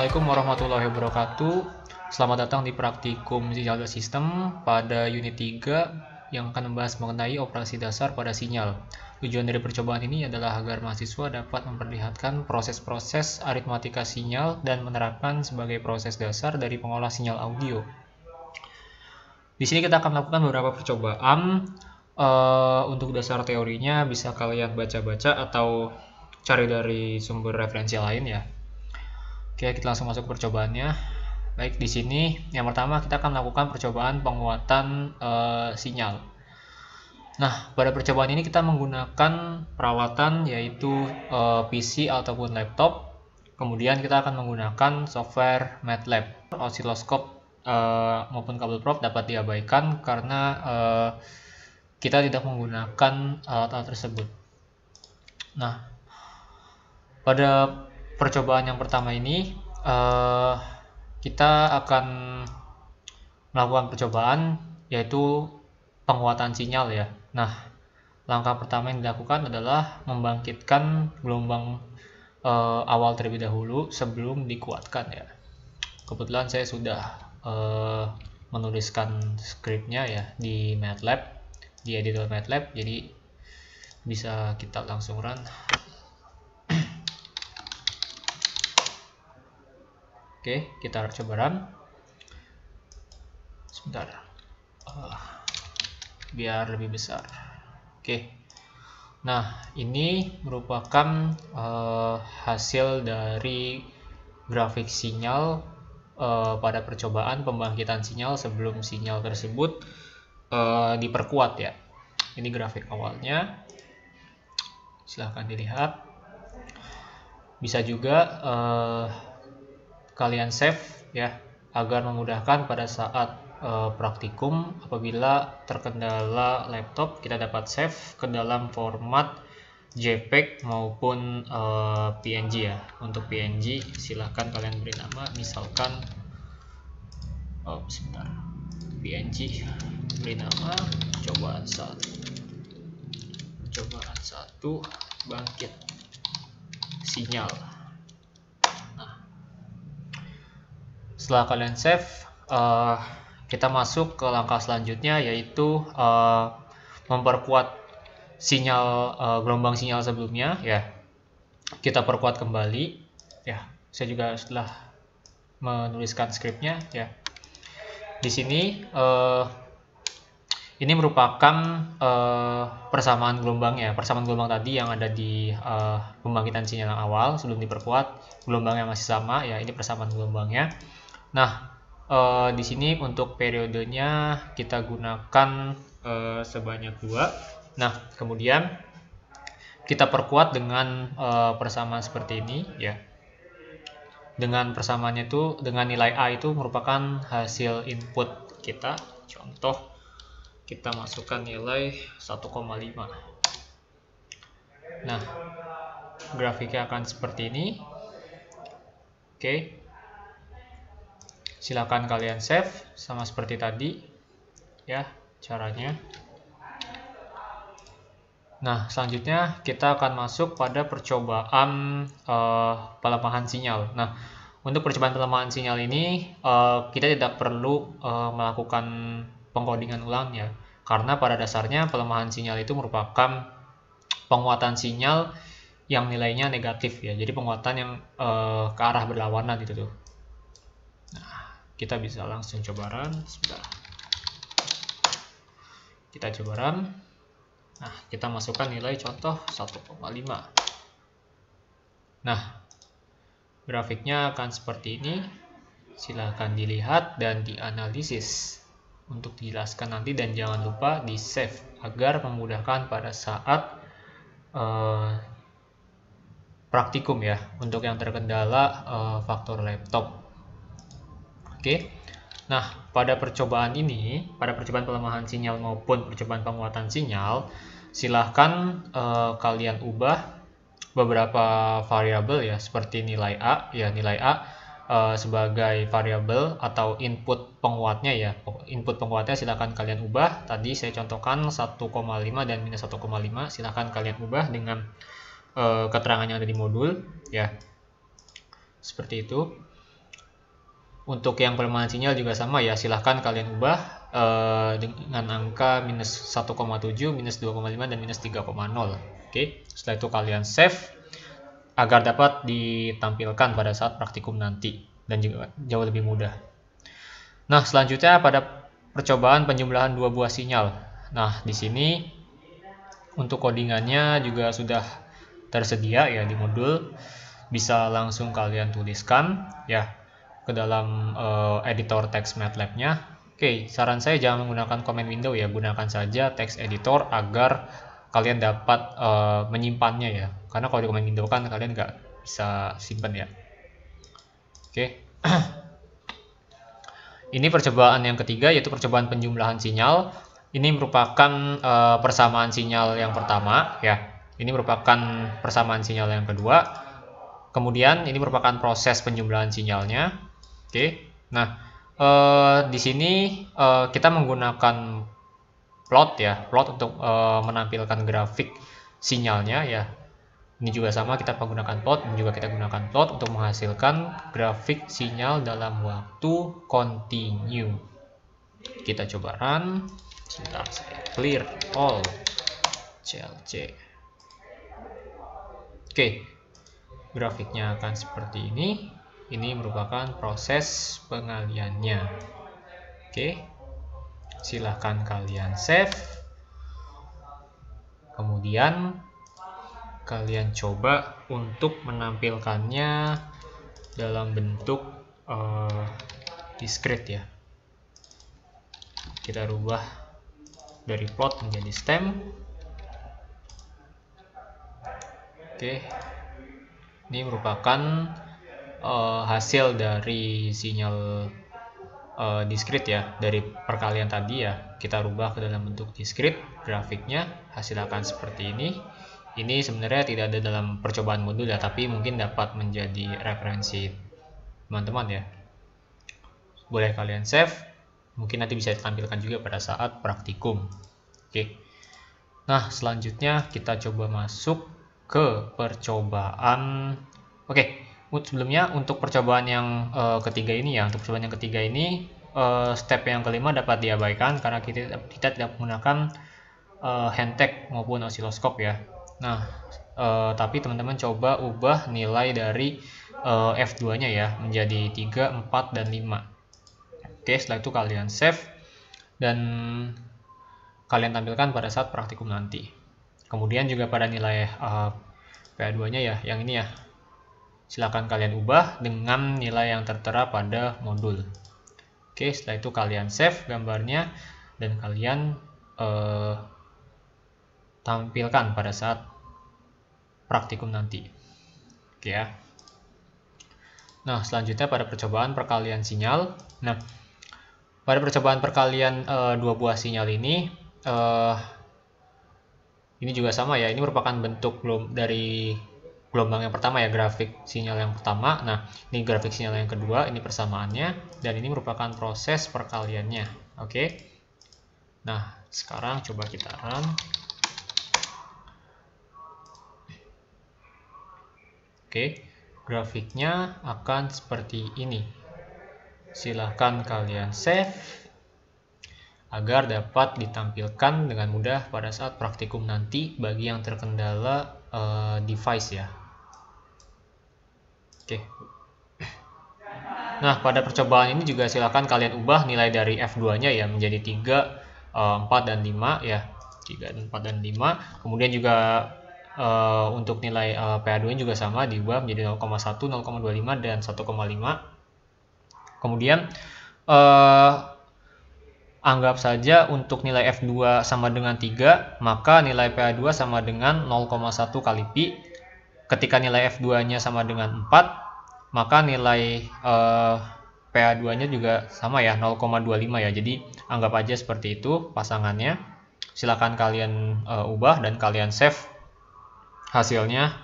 Assalamualaikum warahmatullahi wabarakatuh. Selamat datang di praktikum sinyal dan sistem pada unit 3 yang akan membahas mengenai operasi dasar pada sinyal. Tujuan dari percobaan ini adalah agar mahasiswa dapat memperlihatkan proses-proses aritmatika sinyal dan menerapkan sebagai proses dasar dari pengolah sinyal audio. Di sini kita akan melakukan beberapa percobaan. Untuk dasar teorinya bisa kalian baca-baca atau cari dari sumber referensi lain ya. Oke, kita langsung masuk ke percobaannya. Baik, di sini yang pertama kita akan melakukan percobaan penguatan sinyal. Nah, pada percobaan ini kita menggunakan peralatan yaitu PC ataupun laptop. Kemudian kita akan menggunakan software MATLAB. Osiloskop maupun kabel prop dapat diabaikan karena kita tidak menggunakan alat-alat tersebut. Nah, pada percobaan yang pertama ini kita akan melakukan percobaan yaitu penguatan sinyal ya. Nah, langkah pertama yang dilakukan adalah membangkitkan gelombang awal terlebih dahulu sebelum dikuatkan ya. Kebetulan saya sudah menuliskan skripnya ya di MATLAB, di editor MATLAB, jadi bisa kita langsung run. Oke, kita coba run. Sebentar, biar lebih besar. Oke, nah ini merupakan hasil dari grafik sinyal pada percobaan pembangkitan sinyal sebelum sinyal tersebut diperkuat ya. Ini grafik awalnya, silahkan dilihat. Bisa juga kalian save ya agar memudahkan pada saat praktikum. Apabila terkendala laptop, kita dapat save ke dalam format JPEG maupun PNG ya. Untuk PNG silahkan kalian beri nama, misalkan sebentar, PNG beri nama percobaan 1 bangkit sinyal. Setelah kalian save, kita masuk ke langkah selanjutnya yaitu memperkuat sinyal gelombang sinyal sebelumnya ya. Kita perkuat kembali ya. Saya juga setelah menuliskan skripnya ya. Di sini ini merupakan persamaan gelombang ya. Persamaan gelombang tadi yang ada di pembangkitan sinyal yang awal sebelum diperkuat, gelombangnya masih sama ya. Ini persamaan gelombangnya. Nah, di sini untuk periodenya kita gunakan sebanyak 2. Nah, kemudian kita perkuat dengan persamaan seperti ini ya. Dengan persamaannya itu, dengan nilai A itu merupakan hasil input kita. Contoh, kita masukkan nilai 1,5. Nah, grafiknya akan seperti ini. Oke. Silakan kalian save sama seperti tadi ya caranya. Nah, selanjutnya kita akan masuk pada percobaan pelemahan sinyal. Nah, untuk percobaan pelemahan sinyal ini kita tidak perlu melakukan pengkodingan ulang ya, karena pada dasarnya pelemahan sinyal itu merupakan penguatan sinyal yang nilainya negatif ya. Jadi penguatan yang ke arah berlawanan gitu tuh. Kita bisa langsung coba run. Sebentar. Kita coba run. Nah, kita masukkan nilai contoh 1,5. Nah, grafiknya akan seperti ini. Silahkan dilihat dan dianalisis untuk dijelaskan nanti, dan jangan lupa di save agar memudahkan pada saat praktikum ya, untuk yang terkendala faktor laptop. Oke, nah pada percobaan ini, pada percobaan pelemahan sinyal maupun percobaan penguatan sinyal, silahkan kalian ubah beberapa variabel ya, seperti nilai A ya. Nilai A sebagai variabel atau input penguatnya ya. Input penguatnya silahkan kalian ubah. Tadi saya contohkan 1,5 dan minus 1,5. Silahkan kalian ubah dengan keterangan yang ada di modul ya, seperti itu. Untuk yang pelemahan sinyal juga sama ya, silahkan kalian ubah dengan angka minus 1,7, minus 2,5, dan minus 3,0. Oke, setelah itu kalian save agar dapat ditampilkan pada saat praktikum nanti dan juga jauh lebih mudah. Nah, selanjutnya pada percobaan penjumlahan dua buah sinyal. Nah, di sini untuk codingannya juga sudah tersedia ya di modul. Bisa langsung kalian tuliskan ya ke dalam editor text MATLAB-nya. Oke, saran saya jangan menggunakan command window ya, gunakan saja text editor agar kalian dapat menyimpannya ya. Karena kalau di command window kan kalian nggak bisa simpan ya. Oke. Ini percobaan yang ketiga, yaitu percobaan penjumlahan sinyal. Ini merupakan persamaan sinyal yang pertama ya. Ini merupakan persamaan sinyal yang kedua. Kemudian ini merupakan proses penjumlahan sinyalnya. Oke, nah di sini kita menggunakan plot ya, plot untuk menampilkan grafik sinyalnya ya. Ini juga sama, kita menggunakan plot dan juga kita gunakan plot untuk menghasilkan grafik sinyal dalam waktu continue. Kita coba run. Sebentar, saya clear all CLC. Oke, grafiknya akan seperti ini. Ini merupakan proses pengaliannya. Oke, silahkan kalian save. Kemudian kalian coba untuk menampilkannya dalam bentuk discrete ya. Kita rubah dari plot menjadi stem. Oke, ini merupakan hasil dari sinyal discrete ya, dari perkalian tadi ya, kita rubah ke dalam bentuk discrete. Grafiknya hasil akan seperti ini. Ini sebenarnya tidak ada dalam percobaan modul ya, tapi mungkin dapat menjadi referensi teman-teman ya. Boleh kalian save, mungkin nanti bisa ditampilkan juga pada saat praktikum. Oke. Nah, selanjutnya kita coba masuk ke percobaan. Oke. Sebelumnya untuk percobaan yang ketiga ini ya, untuk percobaan yang ketiga ini step yang kelima dapat diabaikan karena kita tidak menggunakan handtag maupun osiloskop ya. Nah, tapi teman-teman coba ubah nilai dari F2-nya ya menjadi 3, 4, dan 5. Oke, setelah itu kalian save dan kalian tampilkan pada saat praktikum nanti. Kemudian juga pada nilai PA2-nya ya, yang ini ya. Silakan kalian ubah dengan nilai yang tertera pada modul. Oke, setelah itu kalian save gambarnya dan kalian tampilkan pada saat praktikum nanti. Oke ya. Nah, selanjutnya pada percobaan perkalian sinyal. Nah, pada percobaan perkalian dua buah sinyal ini juga sama ya. Ini merupakan bentuk dari gelombang yang pertama ya, grafik sinyal yang pertama. Nah, ini grafik sinyal yang kedua, ini persamaannya, dan ini merupakan proses perkaliannya. Oke. Nah, sekarang coba kita run. Oke, grafiknya akan seperti ini. Silahkan kalian save agar dapat ditampilkan dengan mudah pada saat praktikum nanti bagi yang terkendala device ya. Oke. Nah, pada percobaan ini juga silakan kalian ubah nilai dari F2-nya ya menjadi 3, 4, dan 5 ya. 3, 4, dan 5. Kemudian juga untuk nilai PA2-nya juga sama, diubah menjadi 0,1, 0,25, dan 1,5. Kemudian anggap saja untuk nilai F2 sama dengan 3, maka nilai PA2 sama dengan 0,1 kali pi. Ketika nilai F2-nya sama dengan 4, maka nilai PA2-nya juga sama ya, 0,25 ya. Jadi anggap aja seperti itu pasangannya. Silakan kalian ubah dan kalian save hasilnya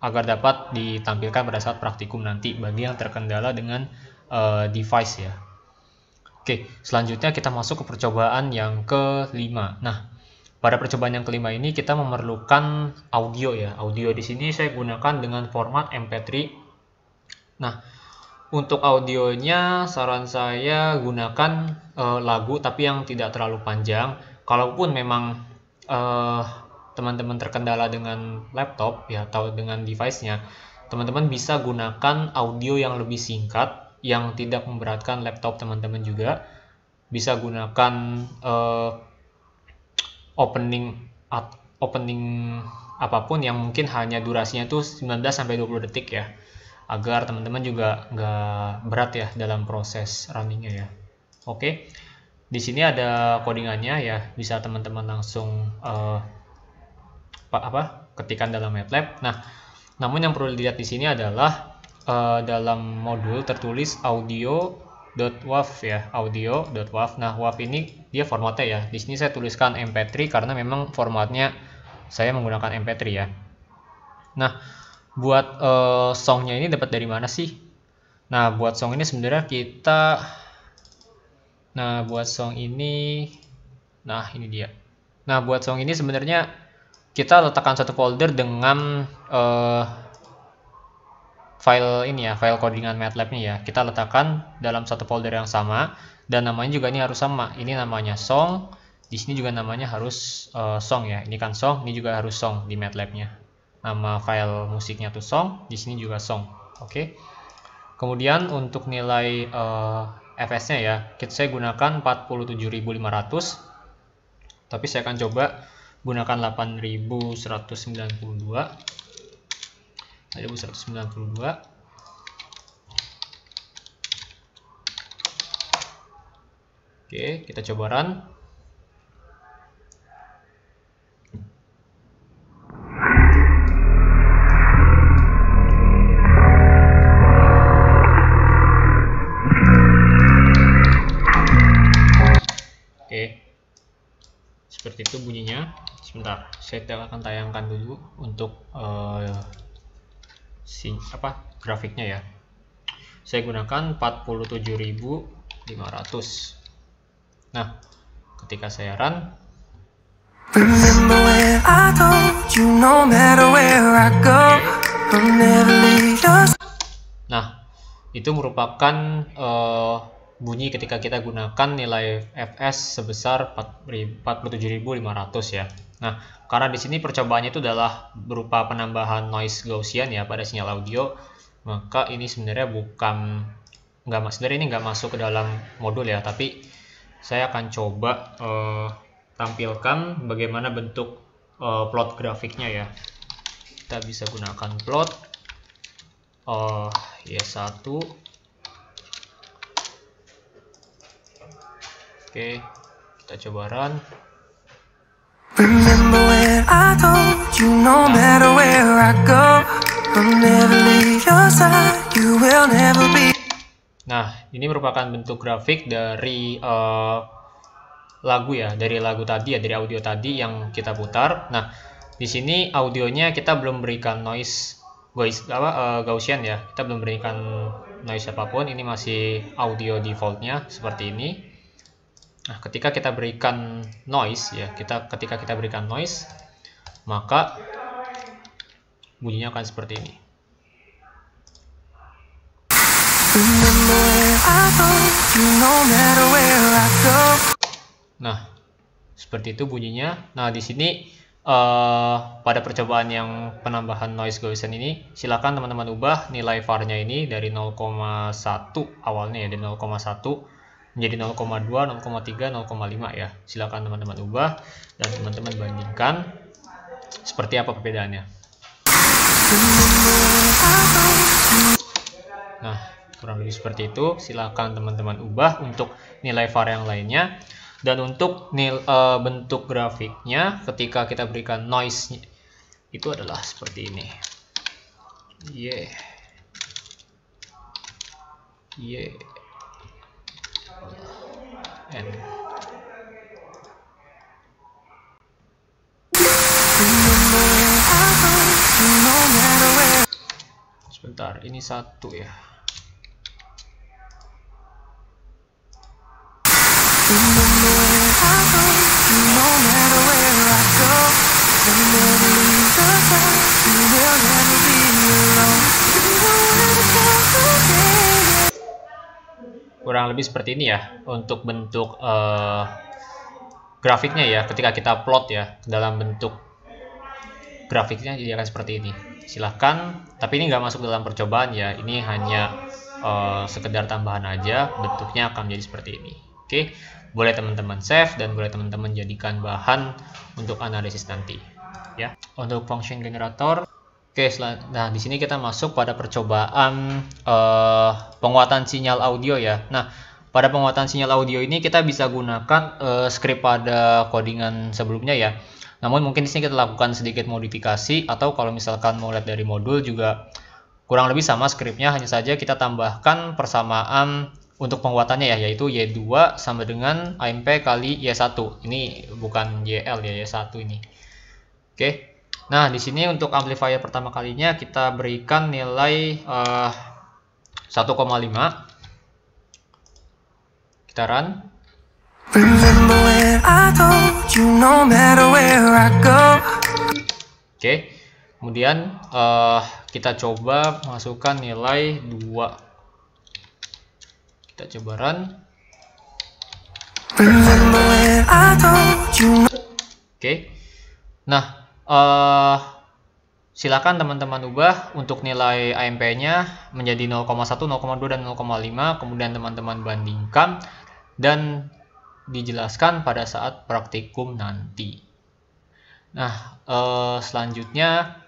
agar dapat ditampilkan pada saat praktikum nanti bagi yang terkendala dengan device ya. Oke, selanjutnya kita masuk ke percobaan yang kelima. Nah, pada percobaan yang kelima ini kita memerlukan audio ya. Audio di sini saya gunakan dengan format MP3. Nah, Untuk audionya, saran saya gunakan lagu tapi yang tidak terlalu panjang. Kalaupun memang teman-teman terkendala dengan laptop ya atau dengan device-nya, teman-teman bisa gunakan audio yang lebih singkat yang tidak memberatkan laptop teman-teman juga. Bisa gunakan opening apapun yang mungkin hanya durasinya tuh 19-20 detik ya, agar teman-teman juga nggak berat ya dalam proses runningnya ya. Oke, di sini ada codingannya ya, bisa teman-teman langsung ketikan dalam MATLAB. Nah, namun yang perlu dilihat di sini adalah dalam modul tertulis audio.wav ya, audio.wav. Nah, wav ini dia formatnya ya. Di sini saya tuliskan MP3 karena memang formatnya saya menggunakan MP3 ya. Nah, buat songnya ini dapat dari mana sih? Nah, buat song ini sebenarnya ini dia. Nah, buat song ini sebenarnya kita letakkan satu folder dengan file codingan MATLAB-nya ya. Kita letakkan dalam satu folder yang sama dan namanya juga ini harus sama. Ini namanya song, di sini juga namanya harus song ya. Ini kan song, ini juga harus song di MATLAB-nya. Nama file musiknya tuh song, di sini juga song. Oke. Kemudian untuk nilai fs-nya ya, saya gunakan 47.500. Tapi saya akan coba gunakan 8192. Oke, kita coba run. Oke, seperti itu bunyinya. Sebentar, saya akan tayangkan dulu untuk grafiknya ya. Saya gunakan 47.500. Nah, ketika saya run, nah itu merupakan bunyi ketika kita gunakan nilai fs sebesar 47.500 ya. Nah, karena di sini percobaannya itu adalah berupa penambahan noise Gaussian ya pada sinyal audio, maka ini sebenarnya nggak masuk ke dalam modul ya. Tapi saya akan coba tampilkan bagaimana bentuk plot grafiknya ya. Kita bisa gunakan plot Y1. Oke, kita coba run. Nah, ini merupakan bentuk grafik dari lagu ya, dari lagu tadi ya, dari audio tadi yang kita putar. Nah, di sini audionya kita belum berikan noise Gaussian ya, kita belum berikan noise apapun. Ini masih audio defaultnya seperti ini. Nah, ketika kita berikan noise ya, ketika kita berikan noise, maka bunyinya akan seperti ini. Nah, seperti itu bunyinya. Nah, di sini pada percobaan yang penambahan noise Gaussian ini, silakan teman-teman ubah nilai var-nya ini dari 0,1 awalnya ya, dari 0,1 menjadi 0,2, 0,3, 0,5 ya. Silakan teman-teman ubah dan teman-teman bandingkan seperti apa perbedaannya. Nah, kurang lebih seperti itu. Silakan teman-teman ubah untuk nilai var yang lainnya. Dan untuk bentuk grafiknya ketika kita berikan noise itu adalah seperti ini. Sebentar, ini satu ya. kurang lebih seperti ini ya untuk bentuk grafiknya ya, ketika kita plot ya dalam bentuk grafiknya jadi akan seperti ini. Silahkan, tapi ini nggak masuk dalam percobaan ya, ini hanya sekedar tambahan aja, bentuknya akan menjadi seperti ini. Oke, boleh teman-teman save dan boleh teman-teman jadikan bahan untuk analisis nanti ya. Untuk function generator, oke, nah di sini kita masuk pada percobaan penguatan sinyal audio ya. Nah, pada penguatan sinyal audio ini kita bisa gunakan script pada codingan sebelumnya ya. Namun mungkin di sini kita lakukan sedikit modifikasi, atau kalau misalkan mau lihat dari modul juga kurang lebih sama scriptnya, hanya saja kita tambahkan persamaan untuk penguatannya ya, yaitu Y2 sama dengan AMP kali Y1. Ini bukan YL ya, Y1 ini. Oke. Nah, di sini untuk amplifier pertama kalinya kita berikan nilai 1,5. Kita run. Oke, kemudian kita coba masukkan nilai 2. Kita coba run. Oke, nah silakan teman-teman ubah untuk nilai AMP-nya menjadi 0,1, 0,2, dan 0,5. Kemudian teman-teman bandingkan dan dijelaskan pada saat praktikum nanti. Nah, selanjutnya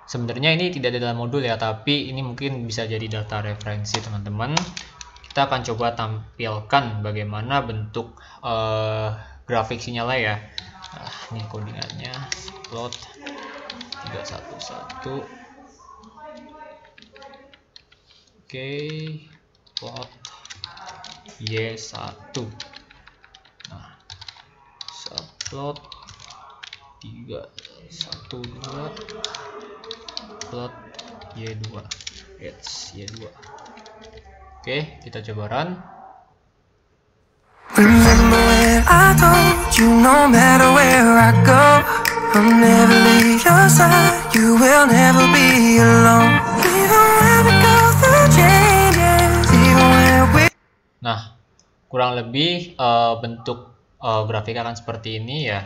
sebenarnya ini tidak ada dalam modul ya, tapi ini mungkin bisa jadi data referensi teman-teman. Kita akan coba tampilkan bagaimana bentuk grafik sinyalnya ya. Nah, ini codingannya plot 311. Oke, plot Y1. Nah, subplot 312 plot Y2. It's Y2. Oke, kita coba run. Nah, kurang lebih bentuk grafik akan seperti ini ya.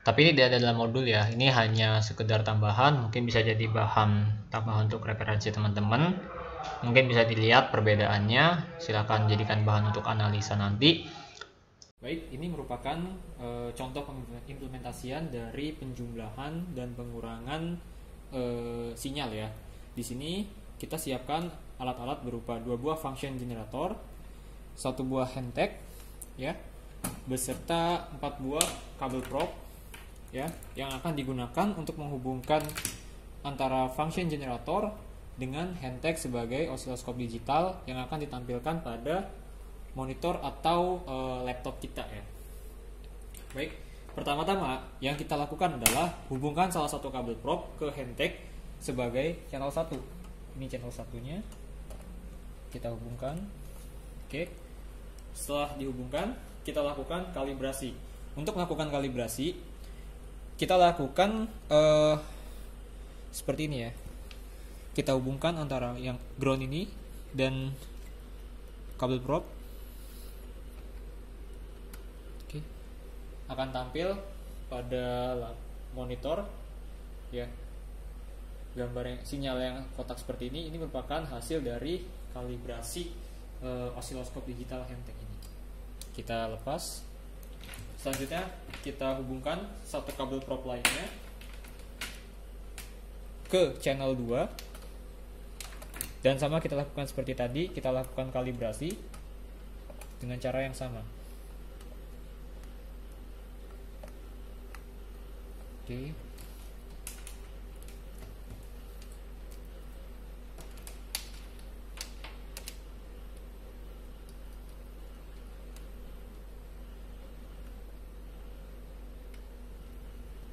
Tapi ini tidak ada dalam modul ya. Ini hanya sekedar tambahan, mungkin bisa jadi bahan tambahan untuk referensi teman-teman. Mungkin bisa dilihat perbedaannya. Silahkan jadikan bahan untuk analisa nanti. Baik, ini merupakan contoh pengimplementasian dari penjumlahan dan pengurangan sinyal ya. Di sini kita siapkan alat-alat berupa 2 buah function generator, 1 buah handtag ya, beserta 4 buah kabel probe ya, yang akan digunakan untuk menghubungkan antara function generator dengan handtag sebagai osiloskop digital yang akan ditampilkan pada monitor atau laptop kita ya. Baik, pertama-tama yang kita lakukan adalah hubungkan salah satu kabel probe ke handtag sebagai channel 1. Ini channel satunya, kita hubungkan. Oke, setelah dihubungkan kita lakukan kalibrasi. Untuk melakukan kalibrasi kita lakukan seperti ini ya. Kita hubungkan antara yang ground ini dan kabel probe. Oke, akan tampil pada monitor ya, gambar sinyal yang kotak seperti ini. Ini merupakan hasil dari kalibrasi osiloskop digital handtag ini. Kita lepas. Selanjutnya kita hubungkan satu kabel probe lainnya ke channel 2, dan sama kita lakukan seperti tadi, kita lakukan kalibrasi dengan cara yang sama. Oke.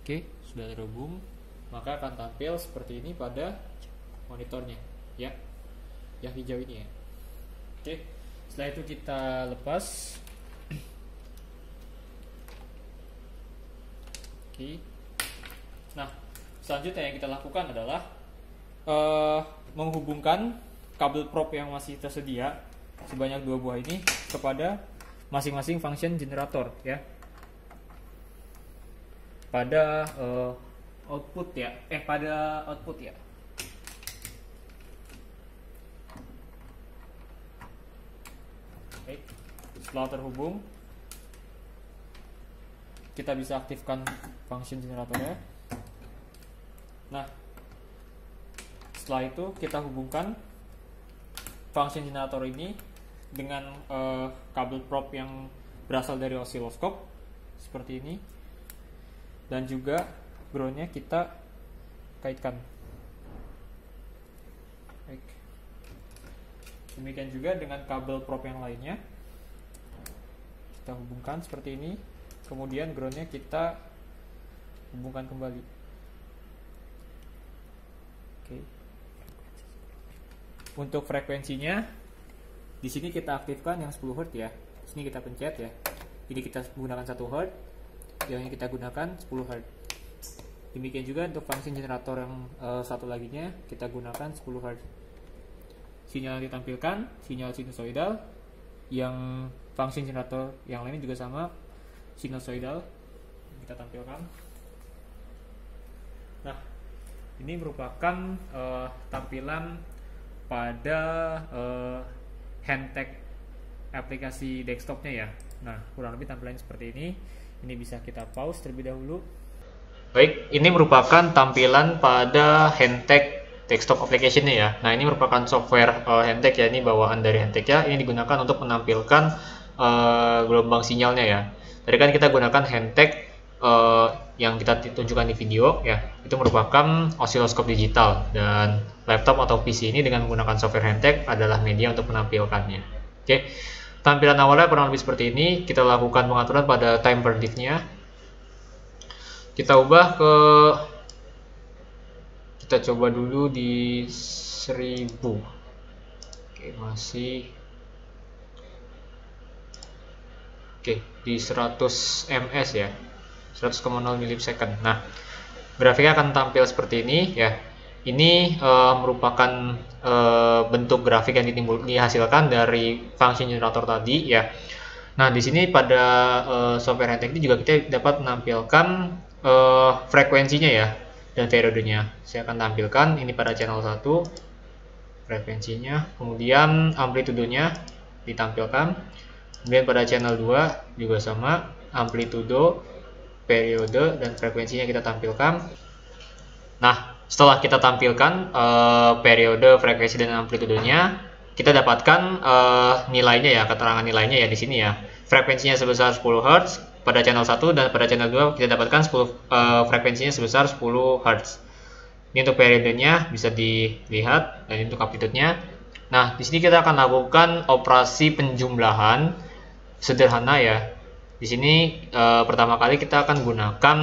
Oke, sudah terhubung, maka akan tampil seperti ini pada monitornya ya, yang hijau ini ya. Oke, setelah itu kita lepas. Oke, nah selanjutnya yang kita lakukan adalah menghubungkan kabel probe yang masih tersedia sebanyak 2 buah ini kepada masing-masing function generator ya. Pada output ya, pada output ya. Oke. Setelah terhubung, kita bisa aktifkan function generatornya. Nah, setelah itu kita hubungkan function generator ini dengan kabel probe yang berasal dari osiloskop seperti ini, dan juga groundnya kita kaitkan. Baik. Demikian juga dengan kabel probe yang lainnya, kita hubungkan seperti ini, kemudian groundnya kita hubungkan kembali. Oke. Untuk frekuensinya, di sini kita aktifkan yang 10 Hz ya. Sini kita pencet ya. Ini kita gunakan 1 Hz, yang kita gunakan 10 Hz. Demikian juga untuk function generator yang satu laginya kita gunakan 10 Hz. Sinyal yang ditampilkan sinyal sinusoidal, yang function generator yang lainnya juga sama sinusoidal kita tampilkan. Nah, ini merupakan tampilan pada Handtech aplikasi desktopnya ya. Nah, kurang lebih tampilannya seperti ini. Ini bisa kita pause terlebih dahulu. Baik, ini merupakan tampilan pada Handtech desktop application-nya ya. Nah, ini merupakan software Handtech ya. Ini bawaan dari Handtech ya. Ini digunakan untuk menampilkan gelombang sinyalnya ya. Tadi kan kita gunakan Handtech yang kita tunjukkan di video ya. Itu merupakan osiloskop digital, dan laptop atau PC ini dengan menggunakan software Handtech adalah media untuk menampilkannya. Oke. Tampilan awalnya kurang lebih seperti ini. Kita lakukan pengaturan pada time per diff-nya. Kita ubah ke, kita coba dulu di 1000. Oke, masih. Oke, di 100 ms ya. 100,0 milisecond. Nah, grafiknya akan tampil seperti ini ya. Ini merupakan bentuk grafik yang dihasilkan dari function generator tadi ya. Nah, di sini pada software Handtech ini juga kita dapat menampilkan frekuensinya ya dan periodenya. Saya akan tampilkan ini pada channel 1 frekuensinya, kemudian amplitudenya ditampilkan. Kemudian pada channel 2 juga sama, amplitudo, periode, dan frekuensinya kita tampilkan. Nah, setelah kita tampilkan periode, frekuensi, dan amplitudenya, kita dapatkan nilainya ya, keterangan nilainya ya di sini ya. Frekuensinya sebesar 10 Hz pada channel 1, dan pada channel 2 kita dapatkan frekuensinya sebesar 10 Hz. Ini untuk periodenya bisa dilihat, dan untuk amplitudenya. Nah, di sini kita akan lakukan operasi penjumlahan sederhana ya. Di sini pertama kali kita akan gunakan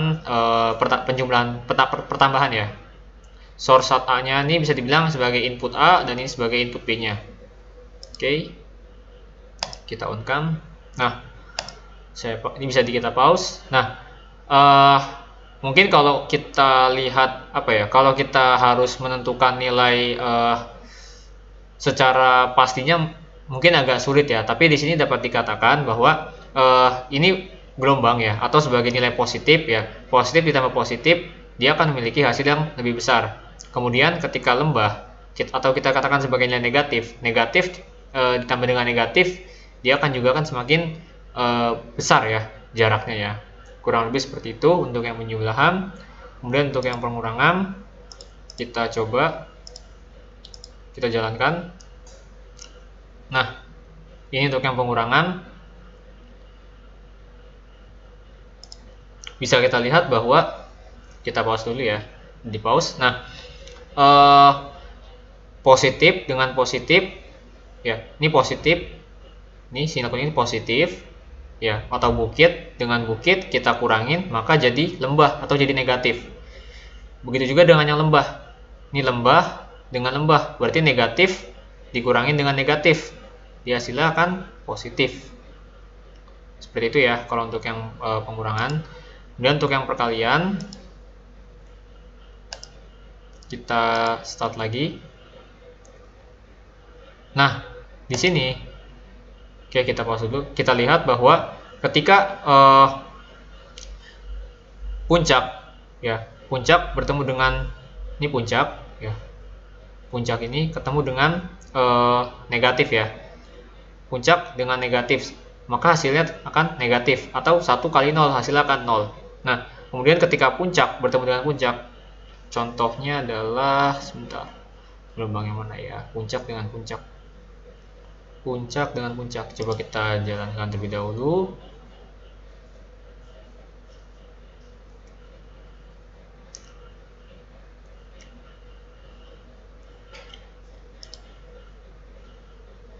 penjumlahan pertambahan ya. Source A-nya ini bisa dibilang sebagai input A, dan ini sebagai input B-nya. Oke. Kita on-cam. Nah, ini bisa kita pause. Nah, mungkin kalau kita lihat apa ya, kalau kita harus menentukan nilai secara pastinya mungkin agak sulit ya, tapi di sini dapat dikatakan bahwa ini gelombang ya, atau sebagai nilai positif ya. Positif ditambah positif, dia akan memiliki hasil yang lebih besar. Kemudian ketika lembah, atau kita katakan sebagai nilai negatif, ditambah dengan negatif, dia akan juga kan semakin besar ya jaraknya ya. Kurang lebih seperti itu untuk yang penjumlahan. Kemudian untuk yang pengurangan, kita coba kita jalankan. Nah, ini untuk yang pengurangan. Bisa kita lihat bahwa, kita pause dulu ya, di pause. Nah, positif dengan positif ya, ini positif, ini sinyal kuning ini positif ya, atau bukit dengan bukit kita kurangin maka jadi lembah atau jadi negatif. Begitu juga dengan yang lembah, ini lembah dengan lembah, berarti negatif dikurangin dengan negatif, dia hasilnya akan positif. Seperti itu ya kalau untuk yang pengurangan. Dan untuk yang perkalian, kita start lagi. Nah, di sini Oke, kita pause dulu. Kita lihat bahwa ketika puncak bertemu dengan ini puncak ya. Puncak ini ketemu dengan negatif ya. Puncak dengan negatif, maka hasilnya akan negatif, atau 1 kali 0 hasilnya akan 0. Nah, kemudian ketika puncak bertemu dengan puncak, contohnya adalah sebentar. Gelombang yang mana ya? Puncak dengan puncak. Puncak dengan puncak. Coba kita jalankan terlebih dahulu.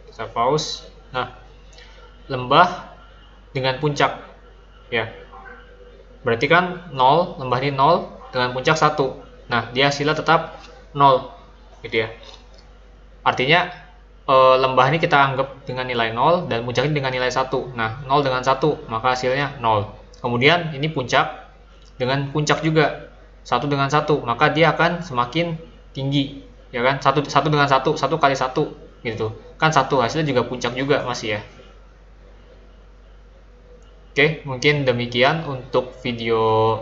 Kita pause. Nah, lembah dengan puncak ya. Berarti kan 0, lembah ini 0 dengan puncak 1. Nah, dia hasilnya tetap 0 gitu ya. Artinya lembah ini kita anggap dengan nilai 0 dan puncak ini dengan nilai 1. Nah, 0 dengan 1 maka hasilnya 0. Kemudian ini puncak dengan puncak juga 1 dengan 1, maka dia akan semakin tinggi ya kan. 1 dengan 1, 1 kali 1 gitu kan, 1 hasilnya juga puncak juga masih ya. Oke, mungkin demikian untuk video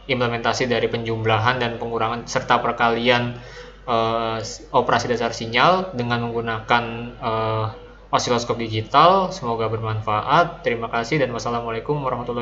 implementasi dari penjumlahan dan pengurangan serta perkalian operasi dasar sinyal dengan menggunakan osiloskop digital. Semoga bermanfaat. Terima kasih dan wassalamualaikum warahmatullahi wabarakatuh.